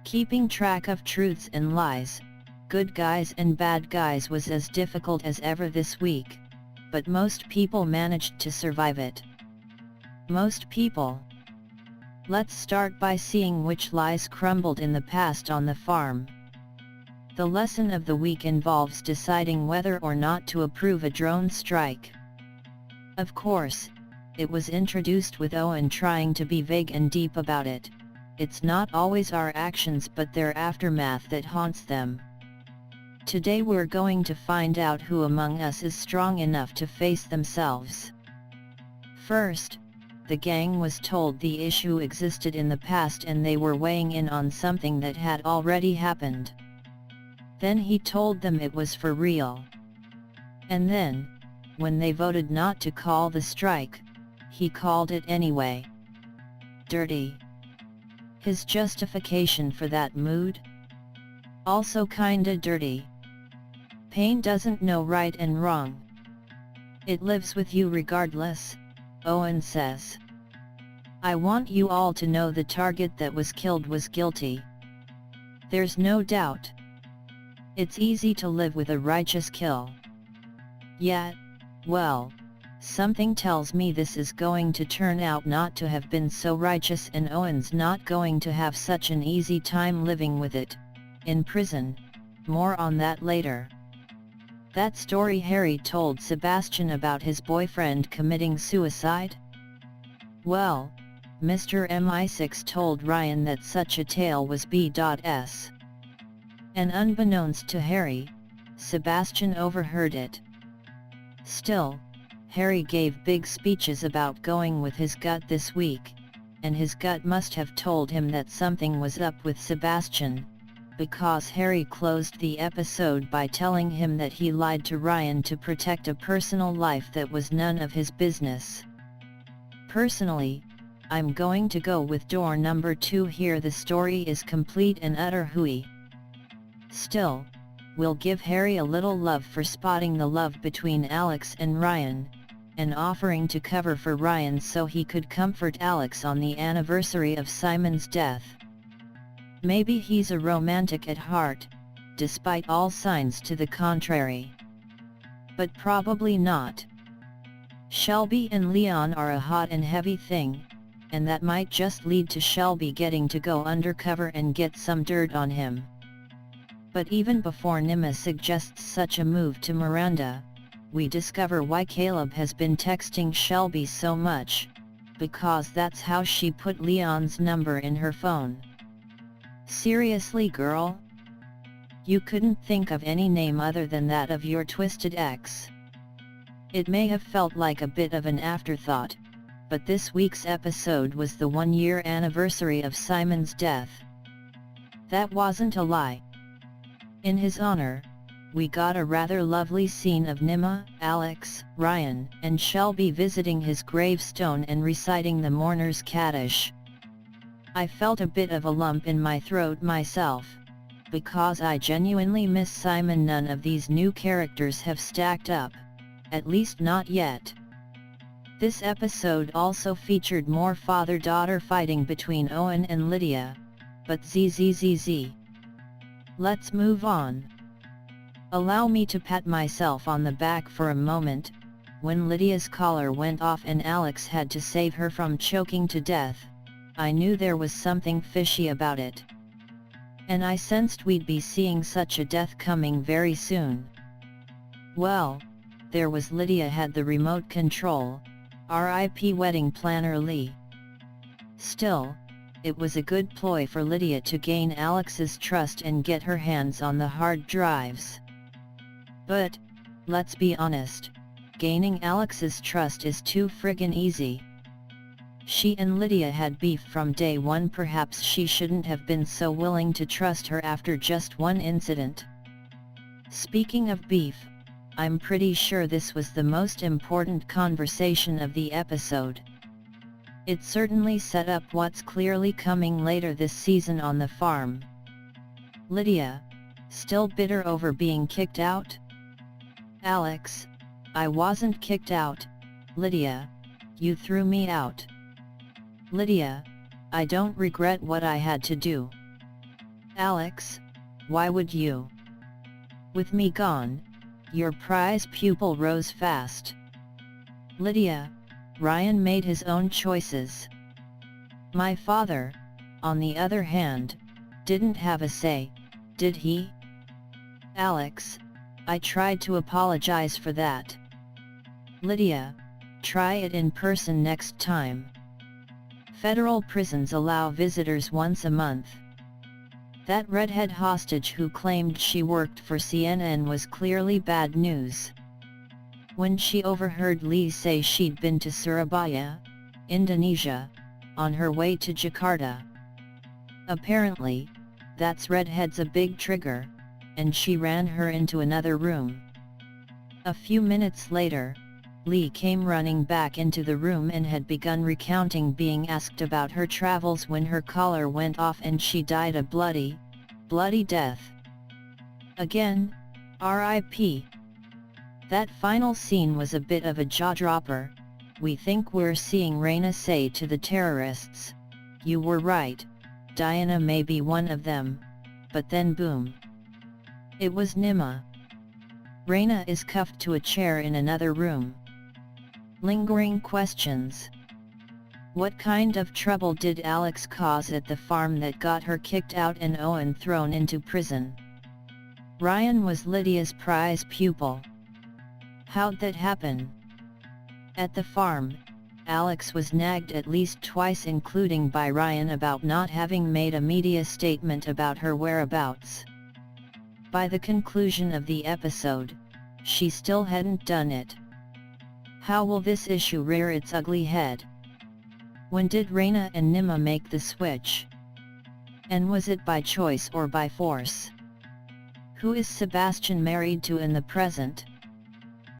Keeping track of truths and lies, good guys and bad guys was as difficult as ever this week, but most people managed to survive it. Most people. Let's start by seeing which lies crumbled in the past on the farm. The lesson of the week involves deciding whether or not to approve a drone strike. Of course, it was introduced with Owen trying to be vague and deep about it. It's not always our actions but their aftermath that haunts them. Today we're going to find out who among us is strong enough to face themselves. First, the gang was told the issue existed in the past and they were weighing in on something that had already happened. Then he told them it was for real. And then, when they voted not to call the strike, he called it anyway. Dirty. His justification for that mood? Also kinda dirty. Pain doesn't know right and wrong. It lives with you regardless, Owen says. I want you all to know the target that was killed was guilty. There's no doubt. It's easy to live with a righteous kill. Yet, well, something tells me this is going to turn out not to have been so righteous and Owen's not going to have such an easy time living with it, in prison. More on that later. That story Harry told Sebastian about his boyfriend committing suicide? Well, Mr. MI6 told Ryan that such a tale was B.S. And unbeknownst to Harry, Sebastian overheard it. Still, Harry gave big speeches about going with his gut this week, and his gut must have told him that something was up with Sebastian, because Harry closed the episode by telling him that he lied to Ryan to protect a personal life that was none of his business. Personally, I'm going to go with door number 2 here. The story is complete and utter hooey. Still, we'll give Harry a little love for spotting the love between Alex and Ryan, and offering to cover for Ryan so he could comfort Alex on the anniversary of Simon's death. Maybe he's a romantic at heart, despite all signs to the contrary. But probably not. Shelby and Leon are a hot and heavy thing, and that might just lead to Shelby getting to go undercover and get some dirt on him. But even before Nima suggests such a move to Miranda, we discover why Caleb has been texting Shelby so much, because that's how she put Leon's number in her phone. Seriously, girl? You couldn't think of any name other than that of your twisted ex? It may have felt like a bit of an afterthought, but this week's episode was the 1-year anniversary of Simon's death. That wasn't a lie. In his honor, we got a rather lovely scene of Nima, Alex, Ryan, and Shelby visiting his gravestone and reciting the mourner's Kaddish. I felt a bit of a lump in my throat myself, because I genuinely miss Simon. None of these new characters have stacked up, at least not yet. This episode also featured more father-daughter fighting between Owen and Lydia, but zzz. Let's move on. Allow me to pat myself on the back for a moment. When Lydia's collar went off and Alex had to save her from choking to death, I knew there was something fishy about it. And I sensed we'd be seeing such a death coming very soon. Well, there was Lydia had the remote control, RIP wedding planner Lee. Still, it was a good ploy for Lydia to gain Alex's trust and get her hands on the hard drives. But, let's be honest, gaining Alex's trust is too friggin' easy. She and Lydia had beef from day one. Perhaps she shouldn't have been so willing to trust her after just one incident. Speaking of beef, I'm pretty sure this was the most important conversation of the episode. It certainly set up what's clearly coming later this season on the farm. Lydia, still bitter over being kicked out? Alex, I wasn't kicked out, Lydia, you threw me out. Lydia, I don't regret what I had to do. Alex, why would you? With me gone, your prize pupil rose fast. Lydia, Ryan made his own choices. My father, on the other hand, didn't have a say, did he? Alex, I tried to apologize for that. Lydia, try it in person next time. Federal prisons allow visitors once a month. That redhead hostage who claimed she worked for CNN was clearly bad news. When she overheard Lee say she'd been to Surabaya, Indonesia, on her way to Jakarta. Apparently, that's redhead's a big trigger, and she ran her into another room. A few minutes later, Lee came running back into the room and had begun recounting being asked about her travels when her collar went off and she died a bloody death. Again, R.I.P. That final scene was a bit of a jaw-dropper. We think we're seeing Reina say to the terrorists, "You were right, Diana may be one of them," but then boom. It was Nima. Reina is cuffed to a chair in another room. Lingering questions. What kind of trouble did Alex cause at the farm that got her kicked out and Owen thrown into prison? Ryan was Lydia's prize pupil. How'd that happen? At the farm, Alex was nagged at least twice, including by Ryan, about not having made a media statement about her whereabouts. By the conclusion of the episode, she still hadn't done it. How will this issue rear its ugly head? When did Reina and Nima make the switch? And was it by choice or by force? Who is Sebastian married to in the present?